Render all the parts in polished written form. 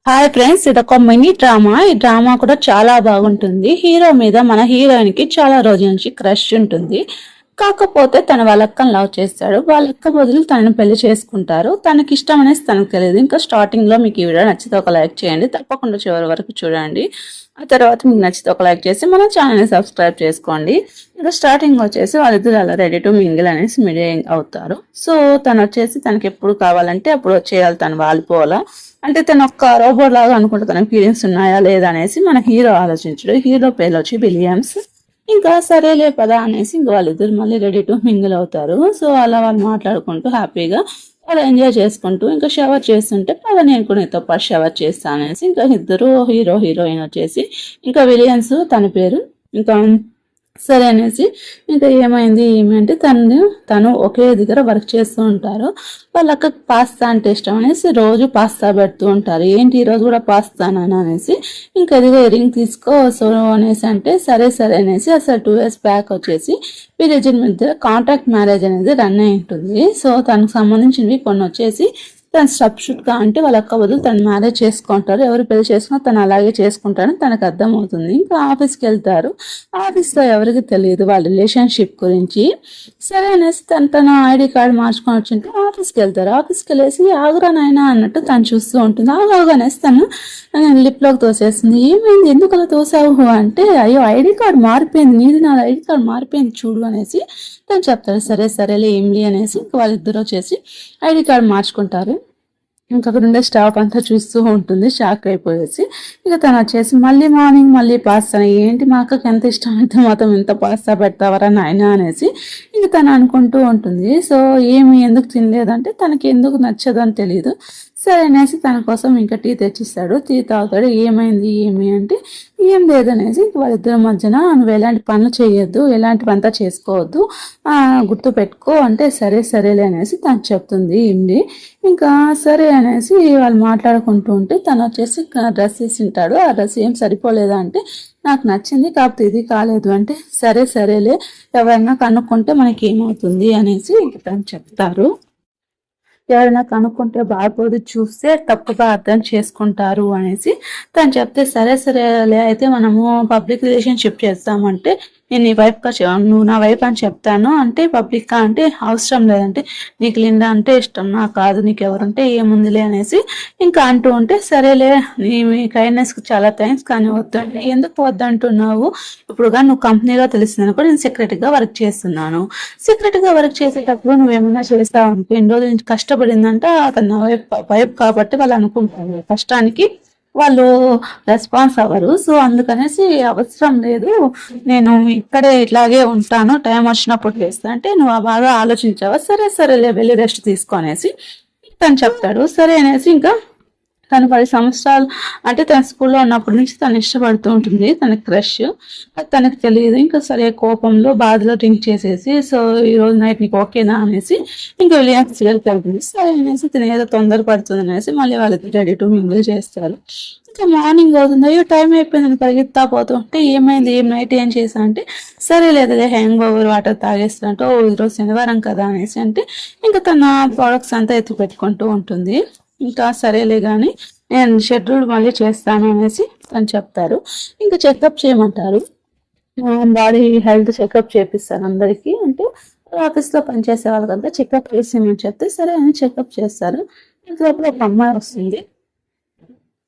Hi friends, ఇది ఒక mini drama. ఈ డ్రామా కూడా చాలా బాగుంటుంది. హీరో మీద మన హీరోయిన్ కి చాలా రోజుల నుంచి క్రష్ ఉంటుంది. కాకపోతే తన వాళ్ళక్కని లవ్ చేస్తాడు. వాళ్ళక్క బదులు తనని పెళ్లి చేసుకుంటారు. తనకి ఇష్టం అనేసి తనకు తెలియదు. ఇంకా స్టార్టింగ్ లో మీకు ఈ వీడియో నచ్చితే ఒక లైక్ చేయండి, తప్పకుండా చివరి వరకు చూడండి. ఆ తర్వాత మీకు నచ్చితే ఒక లైక్ చేసి మన ఛానల్ని సబ్స్క్రైబ్ చేసుకోండి. ఇంకా స్టార్టింగ్ వచ్చేసి వాళ్ళిద్దరు అలా రెడీ టు మింగిల్ అనేసి మీడియా అవుతారు. సో తను వచ్చేసి తనకి ఎప్పుడు కావాలంటే అప్పుడు వచ్చేయాలి, తను వాలిపోవాలా అంటే తను ఒక్క రోబోట్ లాగా అనుకుంటే తనకి ఫీలింగ్స్ ఉన్నాయా లేదా అనేసి మన హీరో ఆలోచించడు. హీరో పేరు వచ్చి విలియమ్స్. ఇంకా సరేలే పదా అనేసి ఇంకా వాళ్ళిద్దరు మళ్ళీ రెడీ టు మింగిల్ అవుతారు. సో అలా వాళ్ళు మాట్లాడుకుంటూ హ్యాపీగా వాళ్ళు ఎంజాయ్ చేసుకుంటూ ఇంకా షవర్ చేస్తుంటే పద నేను కూడా నీతో పాటు షవర్ చేస్తాను అనేసి ఇంకా ఇద్దరు హీరో హీరోయిన్ వచ్చేసి ఇంకా విలియమ్స్ తన పేరు ఇంకా సరే అనేసి ఇంకా ఏమైంది ఏమంటే తను ఒకే దగ్గర వర్క్ చేస్తూ ఉంటారు. వాళ్ళకి పాస్తా అంటే ఇష్టం అనేసి రోజు పాస్తా పెడుతూ ఉంటారు. ఏంటి ఈరోజు కూడా పాస్తానా అనేసి ఇంకా ఇదిగో రింగ్ తీసుకో సో అనేసి అంటే సరే సరే అనేసి అసలు 2 years బ్యాక్ వచ్చేసి వీళ్ళిద్దరి మధ్య కాంట్రాక్ట్ మ్యారేజ్ అనేది రన్ అయి ఉంటుంది. సో తనకు సంబంధించినవి కొన్ని వచ్చేసి తను సబ్స్టిట్యూట్ గా అంటే వాళ్ళ అక్క బదులు తను మ్యారేజ్ చేసుకుంటారు. ఎవరు పెళ్లి చేసుకున్నా తను అలాగే చేసుకుంటారని తనకు అర్థమవుతుంది. ఇంకా ఆఫీస్కి వెళ్తారు. ఆఫీస్లో ఎవరికి తెలియదు వాళ్ళ రిలేషన్షిప్ గురించి. సరే అనేసి తన ఐడి కార్డు మార్చుకొని వచ్చింటే ఆఫీస్కి వెళ్తారు. ఆఫీస్కి వెళ్ళేసి ఆగురా నాయనా అన్నట్టు తను చూస్తూ ఉంటుంది. ఆగు అనేసి తను లిప్లోకి తోసేస్తుంది. ఏమైంది, ఎందుకు అలా తోసావు అంటే అయ్యో ఐడి కార్డు మారిపోయింది, నీది నా ఐడి కార్డు మారిపోయింది చూడు అనేసి తను చెప్తారు. సరే సరేలే ఏంలే అనేసి ఇంకా వాళ్ళిద్దరు వచ్చేసి ఐడి కార్డు మార్చుకుంటారు. ఇంకా అక్కడ ఉండే స్టాఫ్ అంతా చూస్తూ ఉంటుంది షాక్ అయిపోయేసి. ఇక తను వచ్చేసి మళ్ళీ మార్నింగ్ మళ్ళీ పాస్తా, ఏంటి మా అక్కకి ఎంత ఇష్టం అయితే మాత్రం ఇంత పాస్తా పెడతావరా నాయన అనేసి ఇంక తను అనుకుంటూ ఉంటుంది. సో ఏమి ఎందుకు తినలేదంటే తనకి ఎందుకు నచ్చదు అని తెలియదు. సరే అనేసి తన కోసం ఇంకా టీ తెచ్చిస్తాడు. టీ తాగుతాడు. ఏమైంది ఏమి అంటే ఏం లేదనేసి వాళ్ళిద్దరి మధ్యన నువ్వు ఎలాంటి పనులు చేయొద్దు, ఎలాంటివంతా చేసుకోవద్దు, గుర్తు పెట్టుకో అంటే సరే సరేలే అనేసి తను చెప్తుంది ఏంటి. ఇంకా సరే అనేసి వాళ్ళు మాట్లాడుకుంటూ ఉంటే తను వచ్చేసి డ్రెస్ వేసి ఉంటాడు. ఆ డ్రెస్ ఏం సరిపోలేదా అంటే నాకు నచ్చింది కాకపోతే ఇది కాలేదు అంటే సరే సరేలే ఎవరైనా కనుక్కుంటే మనకి ఏమవుతుంది అనేసి తను చెప్తారు. ఎవరైనా కనుక్కుంటే బాగోదు, చూస్తే తప్పుగా అర్థం చేసుకుంటారు అనేసి తను చెప్తే సరే సరేలే అయితే మనము పబ్లిక్ రిలేషన్షిప్ చేస్తామంటే నేను నీ వైఫ్గా నువ్వు నా వైఫ్ అని చెప్తాను అంటే పబ్లిక్గా అంటే అవసరం లేదంటే నీకు లిండా అంటే ఇష్టం, నాకు కాదు, నీకు ఎవరంటే ఏముందిలే అనేసి ఇంకా అంటూ ఉంటే సరేలే నీ కైండ్నెస్కి చాలా థ్యాంక్స్ కానీ వద్దంటే ఎందుకు వద్దంటున్నావు, ఇప్పుడు కానీ నువ్వు కంపెనీగా తెలిసిందని కూడా నేను సెక్రటరీగా వర్క్ చేస్తున్నాను. సెక్రటరీగా వర్క్ చేసేటప్పుడు నువ్వేమన్నా చేస్తావు అనుకో, ఎన్ని రోజుల నుంచి కష్టపడిందంట అతను వైఫ్ కాబట్టి వాళ్ళు అనుకుంటారు కష్టానికి వాళ్ళు రెస్పాన్స్ అవ్వరు. సో అందుకనేసి అవసరం లేదు, నేను ఇక్కడే ఇట్లాగే ఉంటాను, టైం వచ్చినప్పుడు చేస్తా అంటే నువ్వు బాగా ఆలోచించావా, సరే సరేలే వెళ్ళి రెస్ట్ తీసుకొనేసి తను చెప్తాడు. సరే అనేసి ఇంకా తను 10 సంవత్సరాలు అంటే తన స్కూల్లో ఉన్నప్పటి నుంచి తను ఇష్టపడుతూ ఉంటుంది, తన క్రష్, అది తనకు తెలియదు. ఇంకా సరే కోపంలో బాధలో డ్రింక్ చేసేసి సో ఈ రోజు నైట్ నీకు ఓకేనా అనేసి ఇంకా విలియమ్స్ దగ్గరికి వెళ్తుంది. సరే అనేసి తను ఏదో తొందరపడుతుంది అనేసి మళ్ళీ వాళ్ళకి రెడీ టు మింగిల్ చేస్తారు. ఇంకా మార్నింగ్ అవుతుంది, అయ్యో టైం అయిపోయిందని పరిగెత్తా పోతుంటే ఏమైంది ఏం నైట్ ఏం చేసా అంటే సరే లేదులే హ్యాంగ్ ఓవర్ వాటర్ తాగేస్తానంటే ఓ ఈరోజు శనివారం కదా అనేసి అంటే ఇంకా తన ప్రోడక్ట్స్ అంతా ఎత్తి పెట్టుకుంటూ ఉంటుంది. ఇంకా సరేలే కానీ నేను షెడ్యూల్ మళ్ళీ చేస్తాను అనేసి అని చెప్తారు. ఇంకా చెకప్ చేయమంటారు, బాడీ హెల్త్ చెకప్ చేపిస్తాను అందరికీ అంటే ఆఫీస్లో పనిచేసే వాళ్ళకంతా చెకప్ చేసేమని చెప్తే సరే అని చెకప్ చేస్తారు. ఇంతలోపల ఒక అమ్మాయి వస్తుంది,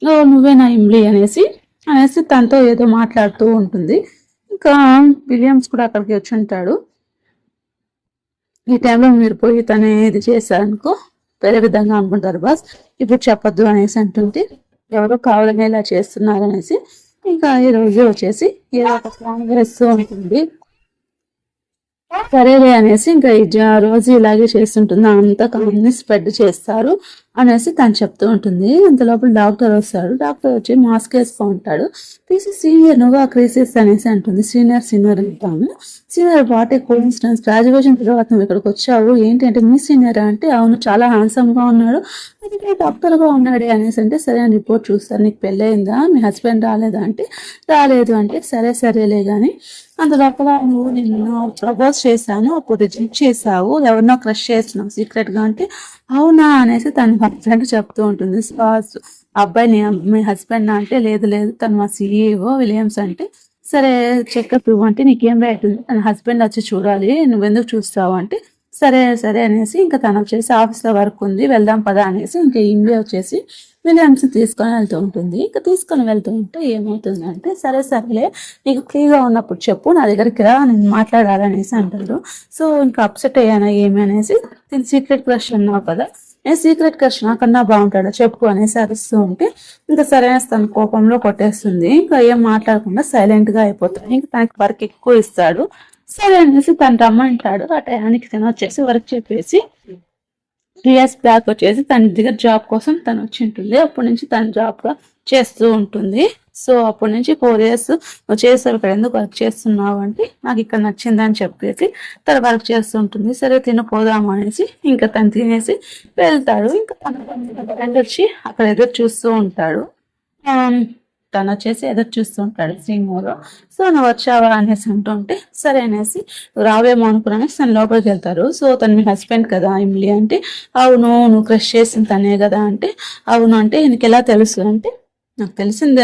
ఓ నువ్వే నా ఇమ్లీ అనేసి తనతో ఏదో మాట్లాడుతూ ఉంటుంది. ఇంకా విలియమ్స్ కూడా అక్కడికి వచ్చి ఉంటాడు. ఈ టైంలో మీరు పోయి తను ఇది చేశారనుకో వేరే విధంగా అనుకుంటారు బాస్, ఇప్పుడు చెప్పొద్దు అనేసి అంటుంటే ఎవరో కావాలని ఇలా చేస్తున్నారు అనేసి ఇంకా ఈ రోజు వచ్చేసి ఏదో ఒక ప్లాన్ వేస్తూ ఉంటుంది. సరేలే అనేసి ఇంకా రోజు ఇలాగే చేస్తుంటుంది, అంతా కంపెనీ స్ప్రెడ్ చేస్తారు అనేసి తను చెప్తూ ఉంటుంది. అంత లోపల డాక్టర్ వస్తాడు. డాక్టర్ వచ్చి మాస్క్ వేసుకుంటాడు. తీసి సీనియర్ నువ్వు క్రీసెస్ అనేసి అంటుంది. సీనియర్ అంటాను. Senior what a coincidence, graduation తర్వాత నువ్వు ఇక్కడికి వచ్చావు ఏంటి అంటే మీ సీనియర్ అంటే అవును చాలా హ్యాండ్సమ్ గా ఉన్నాడు, అందుకే డాక్టర్ గా ఉన్నాడే అనేసి అంటే సరే అని రిపోర్ట్ చూస్తారు. నీకు పెళ్ళయిందా, మీ హస్బెండ్ రాలేదా అంటే రాలేదు అంటే సరే సరేలే కానీ అందులోపల నువ్వు నిన్ను ప్రపోజ్ చేశాను అప్పుడు రిజెక్ట్ చేసావు, ఎవరినో క్రష్ చేస్తున్నావు సీక్రెట్ గా అంటే అవునా అనేసి తన హస్బెండ్ చెప్తూ ఉంటుంది. సో అబ్బాయి మీ హస్బెండ్ అంటే లేదు లేదు తను మా సిఇఓ విలియమ్స్ అంటే సరే చెకప్ ఇవ్వంటే నీకేం రైట్ ఉంది, తన హస్బెండ్ వచ్చి చూడాలి నువ్వెందుకు చూస్తావు అంటే సరే సరే అనేసి ఇంకా తను వచ్చేసి ఆఫీస్లో వర్క్ ఉంది వెళ్దాం పదా అనేసి ఇంకా ఇండియా వచ్చేసి విలియమ్స్ తీసుకొని వెళ్తూ ఉంటుంది. ఇంకా తీసుకొని వెళ్తూ ఉంటే ఏమవుతుందంటే సరే సరేలే నీకు ఫ్రీగా ఉన్నప్పుడు చెప్పు నా దగ్గరికి రా నేను మాట్లాడాలనేసి అంటారు. సో ఇంకా అప్సెట్ అయ్యానా ఏమి అనేసి దీని సీక్రెట్ క్రష్ అన్నావు కదా, నేను సీక్రెట్ క్రష్ నాకన్నా బాగుంటాడా చెప్పు అనేసి అరుస్తూ ఉంటే ఇంకా సరే తన కోపంలో కొట్టేస్తుంది. ఇంకా ఏం మాట్లాడకుండా సైలెంట్ గా అయిపోతాడు. ఇంకా తనకి వర్క్ ఎక్కువ ఇస్తాడు. సరే అనేసి తను రమ్మంటాడు. ఆ టయానికి తను వచ్చేసి వర్క్ చెప్పేసి 3 years బ్యాక్ వచ్చేసి తన దగ్గర జాబ్ కోసం తను వచ్చి ఉంటుంది. అప్పటి నుంచి తను జాబ్ గా చేస్తూ ఉంటుంది. సో అప్పటి నుంచి 4 years నువ్వు చేసావు ఇక్కడ ఎందుకు వర్క్ చేస్తున్నావు అంటే నాకు ఇక్కడ నచ్చిందని చెప్పేసి తను వర్క్ చేస్తూ ఉంటుంది. సరే తినపోదాము అనేసి ఇంకా తను తినేసి వెళ్తాడు. ఇంకా తన ఫ్రెండ్ వచ్చి అక్కడ ఎదురు చూస్తూ ఉంటాడు. తను వచ్చేసి ఎదురు చూస్తూ ఉంటాడు శ్రీమూలో. సో నువ్వు వచ్చావా అనేసి అంటుంటే సరే అనేసి రావేమో అనుకున్నాను తను లోపలికి వెళ్తారు. సో తను మీ హస్బెండ్ కదా ఇమ్లీ అంటే అవును నువ్వు క్రష్ చేసిన తనే కదా అంటే అవును అంటే నీకు ఎలా తెలుసు అంటే నాకు తెలిసిందే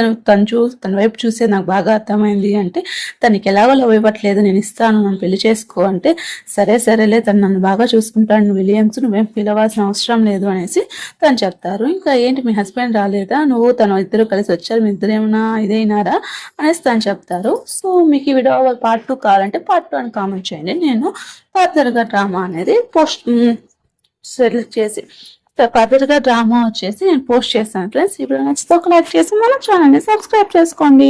తన వైపు చూసే నాకు బాగా అర్థమైంది అంటే తనకి ఎలాగో లవ్ ఇవ్వట్లేదు నేను ఇస్తాను నన్ను పెళ్లి చేసుకో అంటే సరే సరేలే తను నన్ను బాగా చూసుకుంటాను విలియమ్స్ నువ్వేం ఫీల్ అవ్వాల్సిన అవసరం లేదు అనేసి తను చెప్తారు. ఇంకా ఏంటి మీ హస్బెండ్ రాలేదా, నువ్వు తను ఇద్దరు కలిసి వచ్చారు మీ ఇద్దరు ఏమైనా ఇదైనారా అనేసి తను చెప్తారు. సో మీకు ఈ వీడియో part 2 కావాలంటే part 2 అని కామెంట్ చేయండి. నేను ఫర్దర్గా డ్రామా అనేది సెలెక్ట్ చేసి ఫర్దర్గా డ్రామా వచ్చేసి నేను పోస్ట్ చేస్తాను ఫ్రెండ్స్. ఇప్పుడు నచ్చితే ఒక లైక్ చేసి మన ఛానల్ని సబ్స్క్రైబ్ చేసుకోండి.